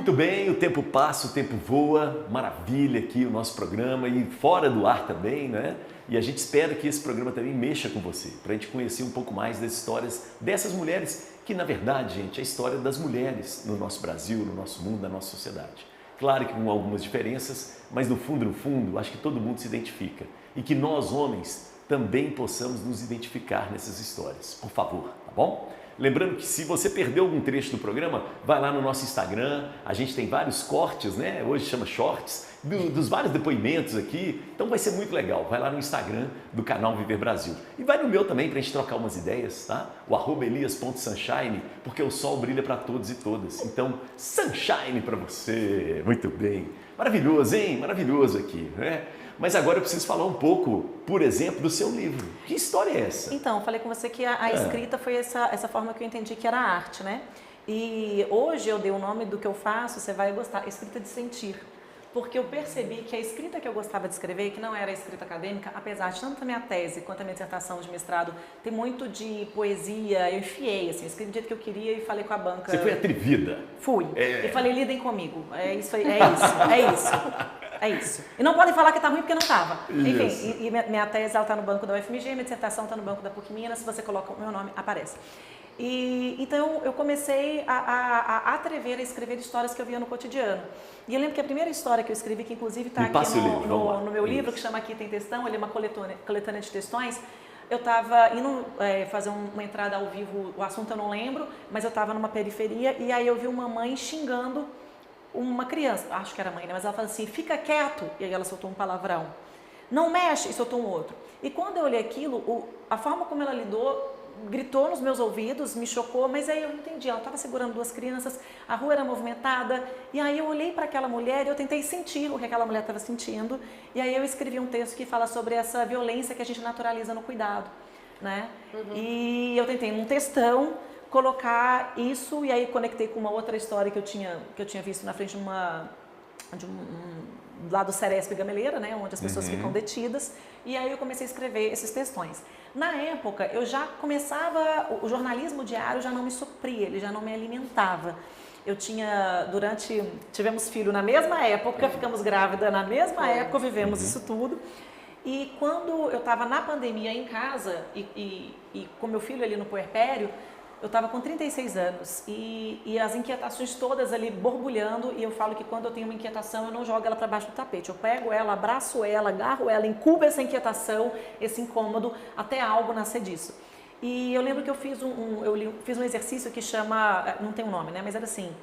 Muito bem, o tempo passa, o tempo voa, maravilha aqui o nosso programa e fora do ar também, né? E a gente espera que esse programa também mexa com você, para a gente conhecer um pouco mais das histórias dessas mulheres, que na verdade, gente, é a história das mulheres no nosso Brasil, no nosso mundo, na nossa sociedade. Claro que com algumas diferenças, mas no fundo, acho que todo mundo se identifica. E que nós, homens, também possamos nos identificar nessas histórias. Por favor, tá bom? Lembrando que se você perdeu algum trecho do programa, vai lá no nosso Instagram, a gente tem vários cortes, né? Hoje chama shorts, dos vários depoimentos aqui, então vai ser muito legal. Vai lá no Instagram do canal Viver Brasil. E vai no meu também para a gente trocar umas ideias, tá? O @elias.sunshine, porque o sol brilha para todos e todas. Então, sunshine para você! Muito bem! Maravilhoso, hein? Maravilhoso aqui, né? Mas agora eu preciso falar um pouco, por exemplo, do seu livro. Que história é essa? Então, falei com você que a escrita foi essa forma que eu entendi que era arte, né? E hoje eu dei o nome do que eu faço, você vai gostar, escrita de sentir. Porque eu percebi que a escrita que eu gostava de escrever, que não era a escrita acadêmica, apesar de tanto a minha tese quanto a minha dissertação de mestrado, tem muito de poesia, eu enfiei, assim, escrevi do jeito que eu queria e falei com a banca. Você foi atrevida. Fui. E falei, lidem comigo. É isso. É isso. E não podem falar que tá ruim porque não tava. Enfim, e minha tese ela tá no banco da UFMG, minha dissertação tá no banco da PUC Minas, se você coloca o meu nome, aparece. E então eu comecei a atrever a escrever histórias que eu via no cotidiano. E eu lembro que a primeira história que eu escrevi, que inclusive está aqui no meu livro, que chama Aqui Tem Textão, ele é uma coletânea de textões. Eu estava indo fazer uma entrada ao vivo, o assunto eu não lembro, mas eu estava numa periferia e aí eu vi uma mãe xingando uma criança, acho que era mãe, né? Mas ela falou assim, fica quieto, e aí ela soltou um palavrão. Não mexe, e soltou um outro. E quando eu olhei aquilo, a forma como ela lidou, gritou nos meus ouvidos, me chocou, mas aí eu entendi, ela estava segurando duas crianças, a rua era movimentada, e aí eu olhei para aquela mulher e eu tentei sentir o que aquela mulher estava sentindo, e aí eu escrevi um texto que fala sobre essa violência que a gente naturaliza no cuidado, né? E eu tentei num textão colocar isso, e aí conectei com uma outra história que eu tinha visto na frente de lá do Ceresp Gameleira, né, onde as pessoas ficam detidas, e aí eu comecei a escrever esses textões. Na época, eu já começava, o jornalismo diário já não me supria, ele já não me alimentava. Eu tivemos filho na mesma época, ficamos grávidas na mesma época, vivemos isso tudo. E quando eu estava na pandemia em casa, e com meu filho ali no puerpério, eu estava com 36 anos e as inquietações todas ali borbulhando, e eu falo que quando eu tenho uma inquietação eu não jogo ela para baixo do tapete, eu pego ela, abraço ela, agarro ela, incubo essa inquietação, esse incômodo, até algo nascer disso. E eu lembro que eu fiz um exercício que chama, não tem um nome, né, mas era assim,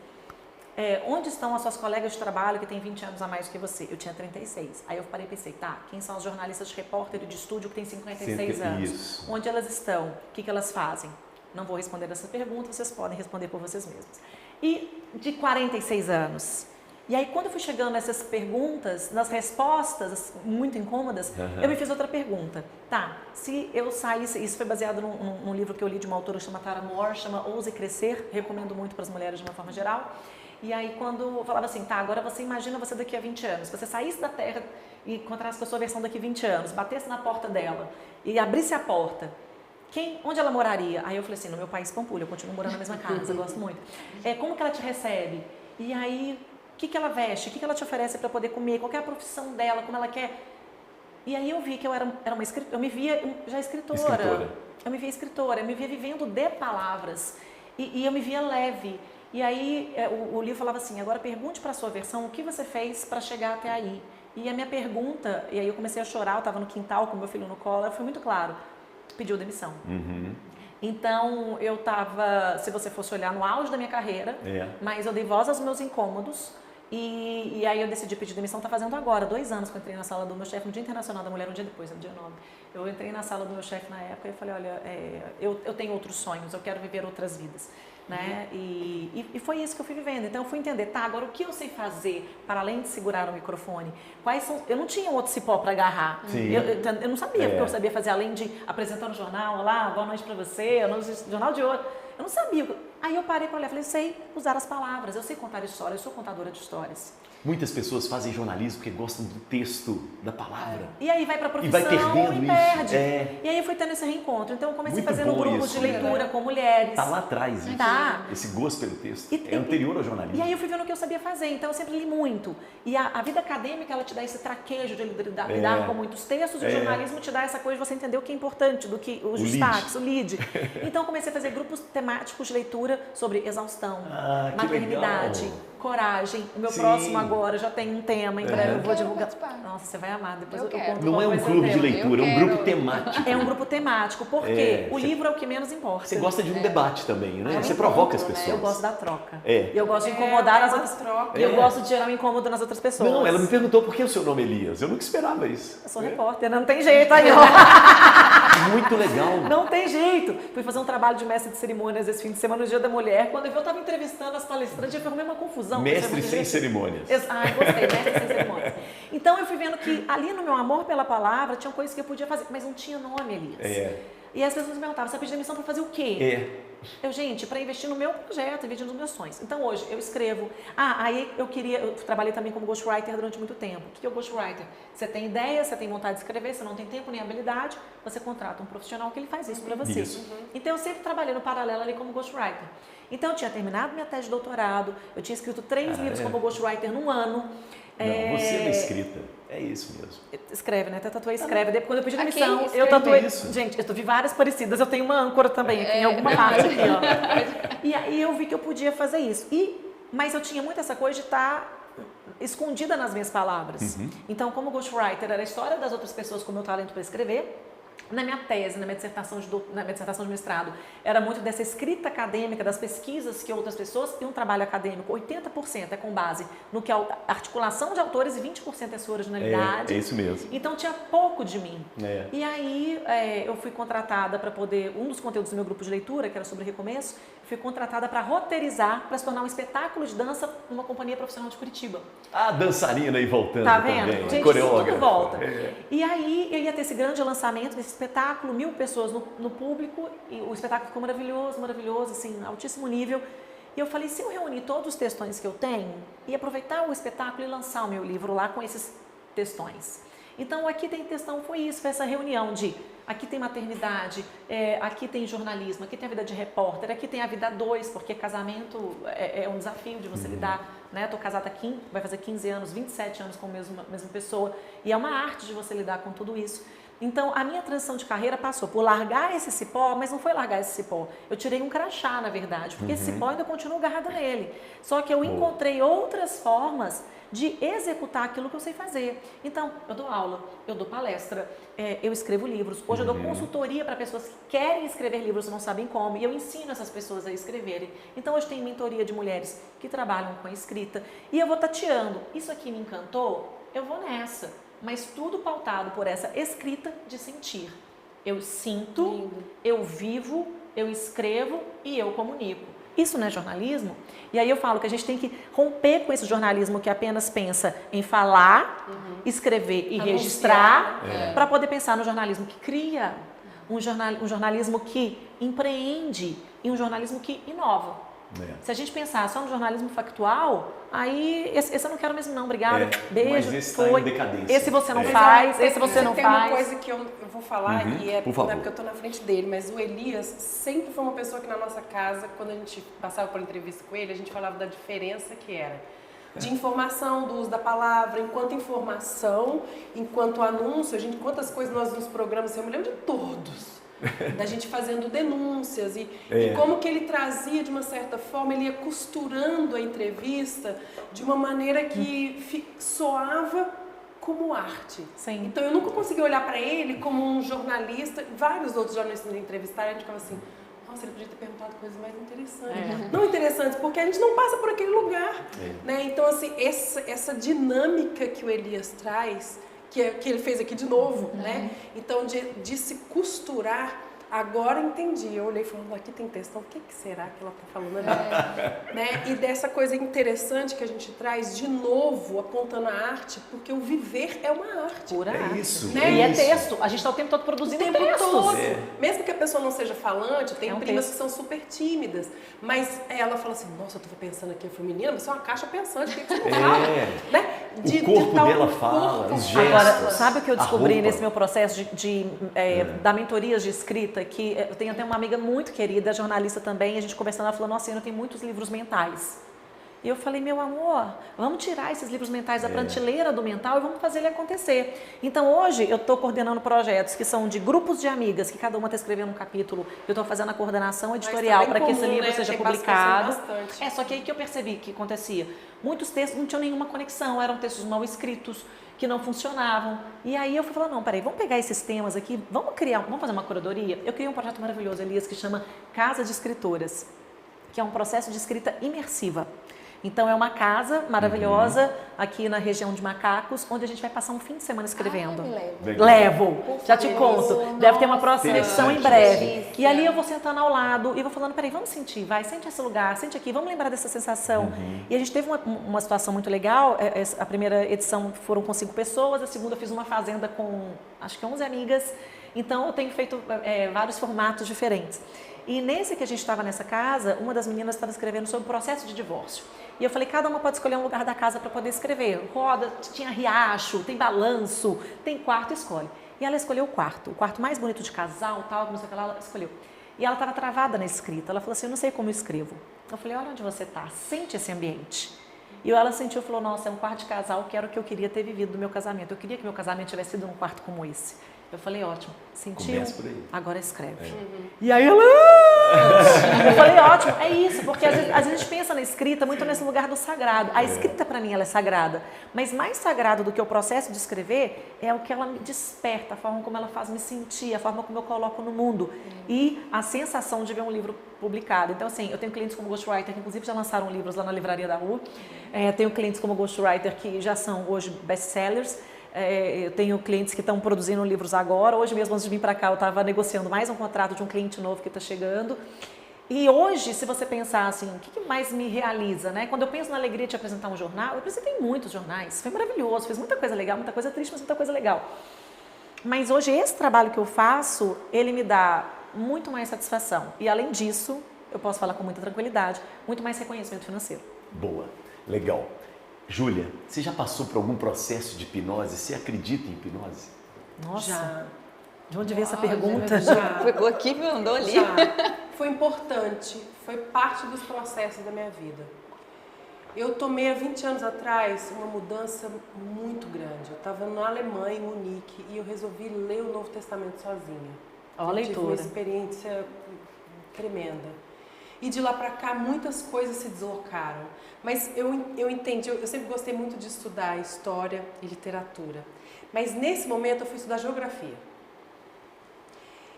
onde estão as suas colegas de trabalho que têm 20 anos a mais que você? Eu tinha 36. Aí eu parei e pensei, tá, quem são os jornalistas de repórter e de estúdio que têm 56 anos? Isso. Onde elas estão? O que elas fazem? Não vou responder essa pergunta, vocês podem responder por vocês mesmos. E de 46 anos? E aí, quando eu fui chegando nessas perguntas, nas respostas muito incômodas, eu me fiz outra pergunta. Tá, se eu saísse, isso foi baseado num livro que eu li de uma autora chamada Tara Moore, chama Ouse Crescer, recomendo muito para as mulheres de uma forma geral. E aí, quando eu falava assim, tá, agora você imagina você daqui a 20 anos, você saísse da Terra e encontrasse com a sua versão daqui a 20 anos, batesse na porta dela e abrisse a porta, onde ela moraria? Aí eu falei assim, no meu país, Pampulha, eu continuo morando na mesma casa, eu gosto muito. Como que ela te recebe? E aí, o que ela veste? O que ela te oferece para poder comer? Qual que é a profissão dela? Como ela quer? E aí eu vi que eu era uma escritora, eu me via já escritora. Eu me via escritora, eu me via vivendo de palavras. E eu me via leve. E aí o livro falava assim, agora pergunte para a sua versão o que você fez para chegar até aí. E a minha pergunta, e aí eu comecei a chorar, eu estava no quintal com meu filho no colo, foi muito claro. Pediu demissão. Então, eu estava, se você fosse olhar, no auge da minha carreira, mas eu dei voz aos meus incômodos e aí eu decidi pedir demissão, está fazendo agora, 2 anos que eu entrei na sala do meu chefe, no Dia Internacional da Mulher, um dia depois, no dia 9. Eu entrei na sala do meu chefe na época e falei, olha, eu tenho outros sonhos, eu quero viver outras vidas. Né? E foi isso que eu fui vivendo. Então eu fui entender, tá, agora o que eu sei fazer para além de segurar o microfone? Eu não tinha outro cipó para agarrar. Eu não sabia o que eu sabia fazer, além de apresentar no jornal, olá, boa noite para você, no jornal de hoje. Eu não sabia. Aí eu parei para olhar e falei, eu sei usar as palavras, eu sei contar histórias, eu sou contadora de histórias. Muitas pessoas fazem jornalismo porque gostam do texto, da palavra. E aí vai para a profissão e vai perdendo e perde. Isso. E aí eu fui tendo esse reencontro. Então eu comecei Muito fazendo grupos isso, de leitura com mulheres. Tá lá atrás isso. Tá. Esse gosto pelo texto é anterior ao jornalismo. E aí eu fui vendo o que eu sabia fazer. Então eu sempre li muito. E a vida acadêmica, ela te dá esse traquejo de lidar com muitos textos. E o jornalismo te dá essa coisa de você entender o que é importante, do que os destaques, o lead. Então eu comecei a fazer grupos temáticos de leitura sobre exaustão, maternidade, coragem. O meu próximo agora já tem um tema, em breve eu vou divulgar. Nossa, você vai amar, depois eu conto. Não é um clube de leitura, é um grupo temático. É um grupo temático, porque o livro é o que menos importa. Você gosta de um debate também, né? Você provoca as pessoas. Eu gosto da troca. E eu gosto de incomodar as outras trocas. E eu gosto de gerar um incômodo nas outras pessoas. Não, ela me perguntou por que o seu nome é Elias. Eu nunca esperava isso. Eu sou repórter, não tem jeito aí, ó. Muito legal. Não tem jeito. Fui fazer um trabalho de mestre de cerimônias esse fim de semana, no Dia da Mulher. Quando eu estava entrevistando as palestrantes, eu arrumei uma confusão. Mestre sem cerimônias. Gostei, mestre sem cerimônias. Então eu fui vendo que ali no meu amor pela palavra tinha coisas que eu podia fazer, mas não tinha nome, Elias. E as pessoas me perguntavam, você pediu demissão para fazer o quê? Gente, para investir no meu projeto, investir nos meus sonhos. Então hoje eu escrevo. Aí eu trabalhei também como ghostwriter durante muito tempo. O que é o ghostwriter? Você tem ideia, você tem vontade de escrever, você não tem tempo nem habilidade, você contrata um profissional que ele faz isso para você. Então eu sempre trabalhei no paralelo ali como ghostwriter. Então eu tinha terminado minha tese de doutorado, eu tinha escrito 3 livros como ghostwriter num ano. Não, você é escrita. É isso mesmo. Escreve, né? Até tatuei, escreve. Depois, quando eu pedi demissão, eu tatuei. Gente, eu vi várias parecidas. Eu tenho uma âncora também aqui, em alguma parte aqui, ó. E aí eu vi que eu podia fazer isso. Mas eu tinha muito essa coisa de estar escondida nas minhas palavras. Então, como ghostwriter, era a história das outras pessoas com o meu talento para escrever. Na minha tese, na minha dissertação de mestrado, era muito dessa escrita acadêmica, das pesquisas que outras pessoas, e um trabalho acadêmico, 80% é com base no que é a articulação de autores e 20% é sua originalidade. É isso mesmo. Então tinha pouco de mim. E aí eu fui contratada para poder, um dos conteúdos do meu grupo de leitura, que era sobre recomeço, fui contratada para roteirizar, para se tornar um espetáculo de dança numa companhia profissional de Curitiba. A dançarina aí voltando também. Tá vendo? Gente, tudo volta. E aí eu ia ter esse grande lançamento desse espetáculo, 1000 pessoas no público, e o espetáculo ficou maravilhoso, assim, altíssimo nível. E eu falei, se eu reunir todos os textões que eu tenho e aproveitar o espetáculo e lançar o meu livro lá com esses textões. Então, aqui tem textão, foi isso, foi essa reunião de, aqui tem maternidade, aqui tem jornalismo, aqui tem a vida de repórter, aqui tem a vida 2, porque casamento é um desafio de você lidar, né? Tô casada aqui, vai fazer 15 anos, 27 anos com a mesma pessoa, e é uma arte de você lidar com tudo isso. Então, a minha transição de carreira passou por largar esse cipó, mas não foi largar esse cipó. Eu tirei um crachá, na verdade, porque esse cipó ainda continua agarrado nele. Só que eu encontrei outras formas de executar aquilo que eu sei fazer. Então, eu dou aula, eu dou palestra, eu escrevo livros. Hoje eu dou consultoria para pessoas que querem escrever livros e não sabem como, e eu ensino essas pessoas a escreverem. Então, hoje tem mentoria de mulheres que trabalham com a escrita, e eu vou tateando. Isso aqui me encantou, eu vou nessa. Mas tudo pautado por essa escrita de sentir. Eu sinto, eu vivo, eu escrevo e eu comunico. Isso não é jornalismo? E aí eu falo que a gente tem que romper com esse jornalismo que apenas pensa em falar, escrever e registrar, para poder pensar no jornalismo que cria, um jornalismo que empreende e um jornalismo que inova. Se a gente pensar só no jornalismo factual, aí esse eu não quero mesmo não, obrigada, beijo, mas esse foi. Tá em decadência. Esse você não faz, esse você não tem faz. Tem uma coisa que eu vou falar, e não é porque eu tô na frente dele, mas o Elias sempre foi uma pessoa que na nossa casa, quando a gente passava por entrevista com ele, a gente falava da diferença que era de informação, do uso da palavra, enquanto informação, enquanto anúncio, quantas coisas nós nos programas, eu me lembro de todos. Da gente fazendo denúncias e como que ele trazia de uma certa forma, ele ia costurando a entrevista de uma maneira que soava como arte. Sim. Então eu nunca consegui olhar para ele como um jornalista. Vários outros jornalistas me entrevistaram, a gente ficava assim, nossa, ele podia ter perguntado coisas mais interessantes. Não interessantes, porque a gente não passa por aquele lugar. Né? Então assim, essa dinâmica que o Elias traz, que ele fez aqui de novo, né? Então, de se costurar Agora entendi. Eu olhei e falei, aqui tem textão, o que será que ela está falando ali? Né? E dessa coisa interessante que a gente traz, de novo, apontando a arte, porque o viver é uma arte. Pura arte. Isso. Né? E é texto. A gente está o tempo todo produzindo textos. Todo. Mesmo que a pessoa não seja falante, tem primas texto. que são super tímidas. Mas ela fala assim, nossa, eu estava pensando aqui, eu falei, menina, você é uma caixa pensante, o que você não fala? Né? O corpo dela fala, os gestos. Agora, sabe o que eu descobri nesse meu processo da mentorias de escrita? Que eu tenho até uma amiga muito querida, jornalista também, a gente conversando, ela falou, nossa, eu tenho muitos livros mentais. E eu falei, meu amor, vamos tirar esses livros mentais da prateleira do mental e vamos fazer ele acontecer. Então hoje eu estou coordenando projetos que são de grupos de amigas, que cada uma está escrevendo um capítulo, eu estou fazendo a coordenação editorial para que esse livro seja publicado. Só que aí que eu percebi que acontecia. Muitos textos não tinham nenhuma conexão, eram textos mal escritos, que não funcionavam. E aí eu fui falar, não, peraí, vamos pegar esses temas aqui, vamos fazer uma curadoria? Eu criei um projeto maravilhoso, Elias, que chama Casa de Escritoras, que é um processo de escrita imersiva. Então é uma casa maravilhosa aqui na região de Macacos, onde a gente vai passar um fim de semana escrevendo. Levo. Já te conto. Deve ter uma próxima edição em breve. E ali eu vou sentando ao lado e vou falando, peraí, vamos sentir, vai, sente esse lugar, sente aqui, vamos lembrar dessa sensação. E a gente teve uma situação muito legal. A primeira edição foram com 5 pessoas, a segunda eu fiz uma fazenda com acho que 11 amigas. Então eu tenho feito vários formatos diferentes. E nesse que a gente estava nessa casa, uma das meninas estava escrevendo sobre o processo de divórcio. E eu falei, cada uma pode escolher um lugar da casa para poder escrever. Roda, tinha riacho, tem balanço, tem quarto, escolhe. E ela escolheu o quarto mais bonito de casal, tal, como sei lá, ela escolheu. E ela estava travada na escrita, ela falou assim, eu não sei como eu escrevo. Eu falei, olha onde você está, sente esse ambiente. E ela sentiu e falou, nossa, é um quarto de casal que era o que eu queria ter vivido no meu casamento. Eu queria que meu casamento tivesse sido num quarto como esse. Eu falei, ótimo, sentiu, agora escreve. E aí ela... Eu falei, ótimo, é isso, porque às vezes a gente pensa na escrita muito nesse lugar do sagrado. A escrita para mim ela é sagrada, mas mais sagrado do que o processo de escrever é o que ela me desperta, a forma como ela faz me sentir, a forma como eu coloco no mundo e a sensação de ver um livro publicado. Então assim, eu tenho clientes como Ghostwriter que inclusive já lançaram livros lá na Livraria da Rua, tenho clientes como Ghostwriter que já são hoje best-sellers. Eu tenho clientes que estão produzindo livros agora. Hoje mesmo, antes de vir para cá, eu estava negociando mais um contrato de um cliente novo que está chegando. E hoje, se você pensar assim, o que mais me realiza, né? Quando eu penso na alegria de apresentar um jornal, eu apresentei muitos jornais, foi maravilhoso, fiz muita coisa legal, muita coisa triste, mas muita coisa legal. Mas hoje, esse trabalho que eu faço, ele me dá muito mais satisfação. E além disso, eu posso falar com muita tranquilidade, muito mais reconhecimento financeiro. Boa, legal. Júlia, você já passou por algum processo de hipnose? Você acredita em hipnose? Nossa, já. De onde veio essa pergunta? Já. Pegou aqui e mandou ali. Já. Foi importante, foi parte dos processos da minha vida. Eu tomei há 20 anos atrás uma mudança muito grande. Eu estava na Alemanha, em Munique, e eu resolvi ler o Novo Testamento sozinha. Ó, leitura. Tive uma experiência tremenda. E de lá para cá muitas coisas se deslocaram. Mas eu entendi, eu sempre gostei muito de estudar história e literatura. Mas nesse momento eu fui estudar geografia.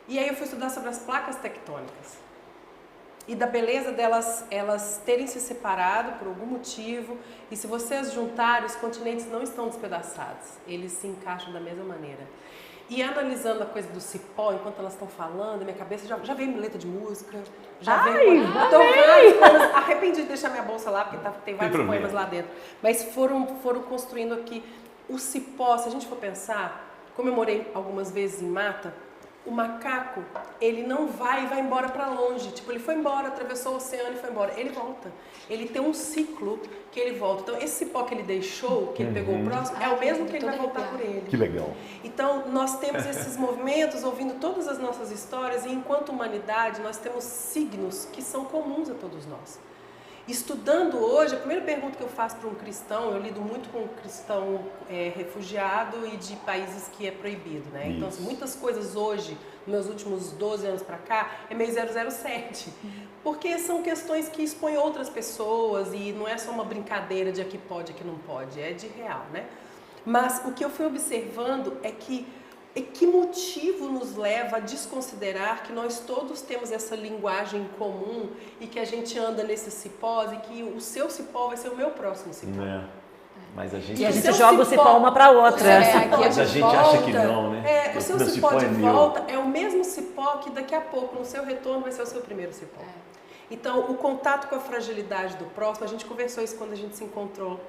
E aí eu fui estudar sobre as placas tectônicas. E da beleza delas, elas terem se separado por algum motivo. E se você as juntar, os continentes não estão despedaçados. Eles se encaixam da mesma maneira. E analisando a coisa do cipó, enquanto elas estão falando, minha cabeça já veio letra de música, já veio... Então, arrependi de deixar minha bolsa lá, porque tem vários poemas lá dentro. Mas foram construindo aqui o cipó. Se a gente for pensar, como eu morei algumas vezes em mata, o macaco, ele não vai embora para longe. Tipo, ele foi embora, atravessou o oceano e foi embora. Ele volta. Ele tem um ciclo que ele volta. Então, esse cipó que ele deixou, que ele pegou o próximo, é o mesmo que ele vai voltar por ele. Que legal. Então, nós temos esses movimentos, ouvindo todas as nossas histórias, e enquanto humanidade, nós temos signos que são comuns a todos nós. Estudando hoje, a primeira pergunta que eu faço para um cristão, eu lido muito com um cristão refugiado e de países que é proibido, né? Então, assim, muitas coisas hoje, nos meus últimos 12 anos para cá, é meio 007. Porque são questões que expõem outras pessoas e não é só uma brincadeira de aqui pode, aqui não pode, é de real, né? Mas o que eu fui observando é que motivo nos leva a desconsiderar que nós todos temos essa linguagem comum e que a gente anda nesses cipós e que o seu cipó vai ser o meu próximo cipó. Mas a gente, e a gente joga o cipó uma para outra. Mas a gente acha que não, né? O seu cipó de volta é o mesmo cipó que daqui a pouco, no seu retorno, vai ser o seu primeiro cipó. Então, o contato com a fragilidade do próximo, a gente conversou isso quando a gente se encontrou,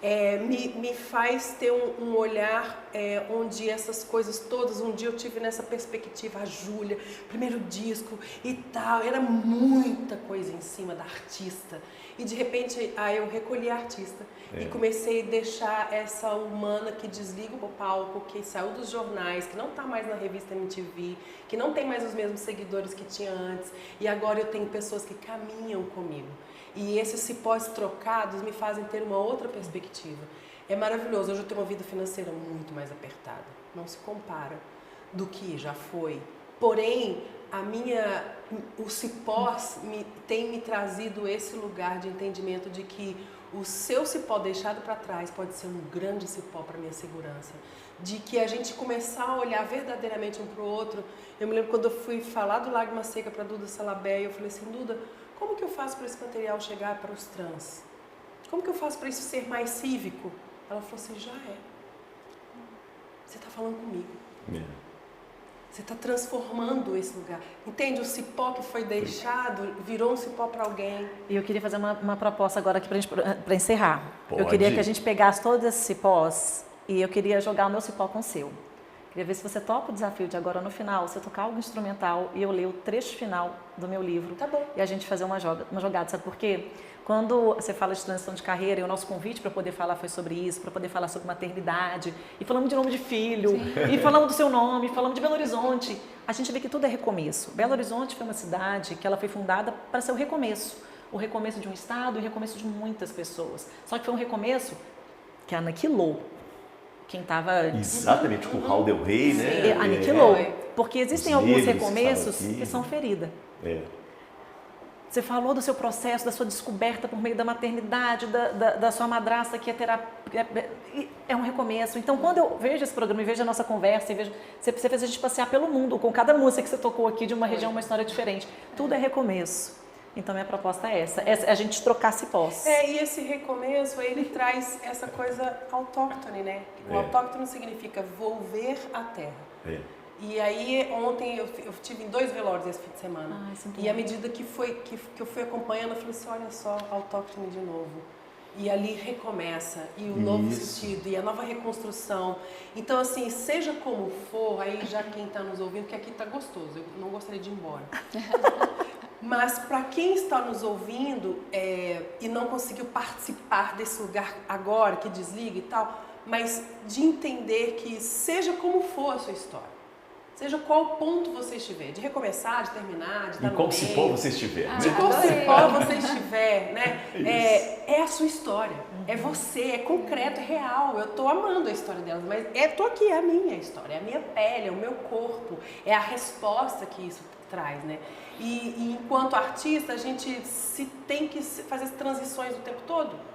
me faz ter um olhar onde essas coisas todas, um dia eu tive nessa perspectiva, a Júlia, primeiro disco e tal, era muita coisa em cima da artista. E de repente, eu recolhi a artista e comecei a deixar essa humana que desliga o palco, que saiu dos jornais, que não está mais na revista MTV, que não tem mais os mesmos seguidores que tinha antes. E agora eu tenho pessoas que caminham comigo. E esses cipós trocados me fazem ter uma outra perspectiva. É maravilhoso. Hoje eu tenho uma vida financeira muito mais apertada. Não se compara do que já foi. Porém, os cipós têm me trazido esse lugar de entendimento de que o seu cipó deixado para trás pode ser um grande cipó para minha segurança. De que a gente começar a olhar verdadeiramente um para o outro. Eu me lembro quando eu fui falar do Lágrima Seca para a Duda Salabé, eu falei assim, Duda, como que eu faço para esse material chegar para os trans? Como que eu faço para isso ser mais cívico? Ela falou assim, já é. Você está falando comigo. Você está transformando esse lugar. Entende? O cipó que foi deixado virou um cipó para alguém. E eu queria fazer uma proposta agora aqui para encerrar. Pode. Eu queria que a gente pegasse todos esses cipós e eu queria jogar o meu cipó com o seu. Queria ver se você topa o desafio de agora no final, você tocar algo instrumental e eu ler o trecho final do meu livro. Tá bom. E a gente fazer uma jogada. Sabe por quê? Quando você fala de transição de carreira, e o nosso convite para poder falar foi sobre isso, para poder falar sobre maternidade, e falamos de nome de filho, e falamos do seu nome, falamos de Belo Horizonte, a gente vê que tudo é recomeço. Belo Horizonte foi uma cidade que ela foi fundada para ser o recomeço de um estado e o recomeço de muitas pessoas. Só que foi um recomeço que aniquilou quem estava... Exatamente, com o Raul Del Rey, né? Aniquilou, porque existem alguns recomeços que são ferida. Você falou do seu processo, da sua descoberta por meio da maternidade, da sua madrasta que é terapia, é um recomeço. Então, quando eu vejo esse programa e vejo a nossa conversa, e vejo, você fez a gente passear pelo mundo, com cada música que você tocou aqui, de uma região, uma história diferente. Tudo é recomeço. Então, minha proposta é essa, é a gente trocar cipós. E esse recomeço, ele traz essa coisa autóctone, né? O autóctone significa volver à terra. E aí, ontem, eu tive em 2 velórios esse fim de semana. E à medida que eu fui acompanhando, eu falei assim, olha só, autóctone de novo. E ali recomeça, e o novo sentido, e a nova reconstrução. Então, assim, seja como for, aí já quem está nos ouvindo, que aqui está gostoso, eu não gostaria de ir embora. Mas para quem está nos ouvindo e não conseguiu participar desse lugar agora, que desliga e tal, mas de entender que seja como for a sua história, seja qual ponto você estiver, de recomeçar, de terminar, de dar no meio. E qual cipó você estiver. De qual cipó você estiver, né? É a sua história, é você, é concreto, é real. Eu estou amando a história delas, mas estou aqui, é a minha história, é a minha pele, é o meu corpo, é a resposta que isso traz, né? E enquanto artista, a gente tem que fazer as transições o tempo todo.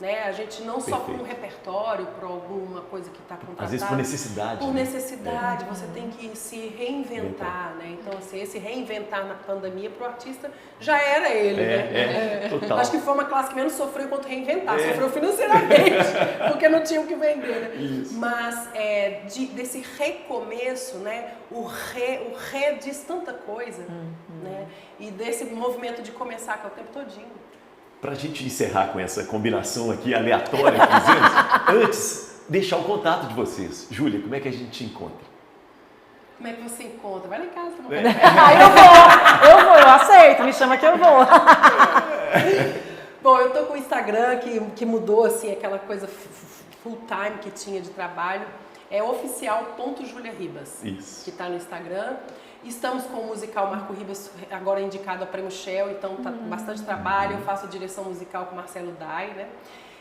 Né? A gente não só por um repertório, por alguma coisa que está contratada. Às vezes por necessidade. Por necessidade, você tem que se reinventar, né? Então, assim, esse reinventar na pandemia para o artista já era ele, né? Total. Acho que foi uma classe que menos sofreu enquanto reinventar. Sofreu financeiramente, porque não tinha o que vender, né? Isso. Mas desse recomeço, né? O re diz tanta coisa, né? E desse movimento de começar, que é o tempo todinho. Para a gente encerrar com essa combinação aqui aleatória que fizemos, antes, deixar o contato de vocês. Júlia, como é que a gente te encontra? Como é que você encontra? Vai lá em casa. Eu aceito, me chama que eu vou. Bom, eu tô com o Instagram que mudou, assim, aquela coisa full time que tinha de trabalho. É oficial.juliaribas, que está no Instagram. Estamos com o musical Marco Ribas, agora indicado a Prêmio Shell, então tá bastante trabalho. Eu faço a direção musical com Marcelo Dai, né?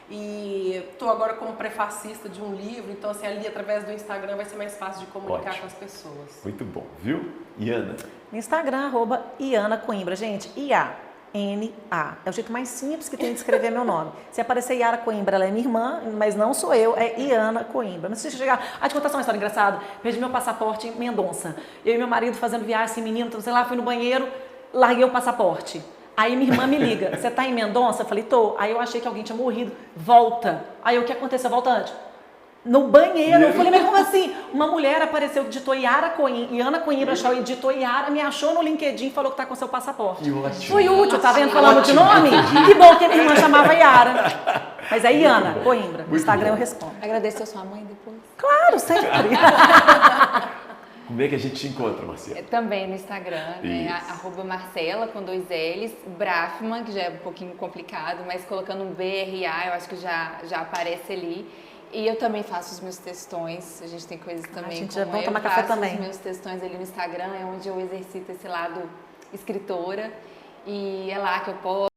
E estou agora como prefacista de um livro, então assim, ali através do Instagram vai ser mais fácil de comunicar com as pessoas. Muito bom, viu? Iana? No Instagram, @Iana Coimbra. Gente, I-A-N-A. É o jeito mais simples que tem de escrever meu nome. Se aparecer Yara Coimbra, ela é minha irmã, mas não sou eu, é Iana Coimbra. Não sei se chegar... te contar só uma história engraçada. Perdi meu passaporte em Mendonça. Eu e meu marido fazendo viagem, assim, menino, sei lá, fui no banheiro, larguei o passaporte. Aí minha irmã me liga, você tá em Mendonça? Eu falei, tô. Aí eu achei que alguém tinha morrido. Volta. Aí o que aconteceu? Volta antes. No banheiro. Eu falei, mas como assim? Uma mulher apareceu que digitou Iana Coimbra Shaw e digitou Iara, me achou no LinkedIn e falou que tá com seu passaporte. Foi útil, tá vendo? Falando de nome? Que bom que a minha irmã chamava Iara. Mas é Iana Coimbra. No Instagram eu respondo. Agradeceu sua mãe depois? Claro, sempre. Como é que a gente te encontra, Marcela? Também no Instagram, né? @Marcela com 2 L's, Brafman, que já é um pouquinho complicado, mas colocando um BRA, eu acho que já aparece ali. E eu também faço os meus textões, a gente tem coisas também. A gente como é bom tomar café também. Os meus textões ali no Instagram, é onde eu exercito esse lado escritora. E é lá que eu posto.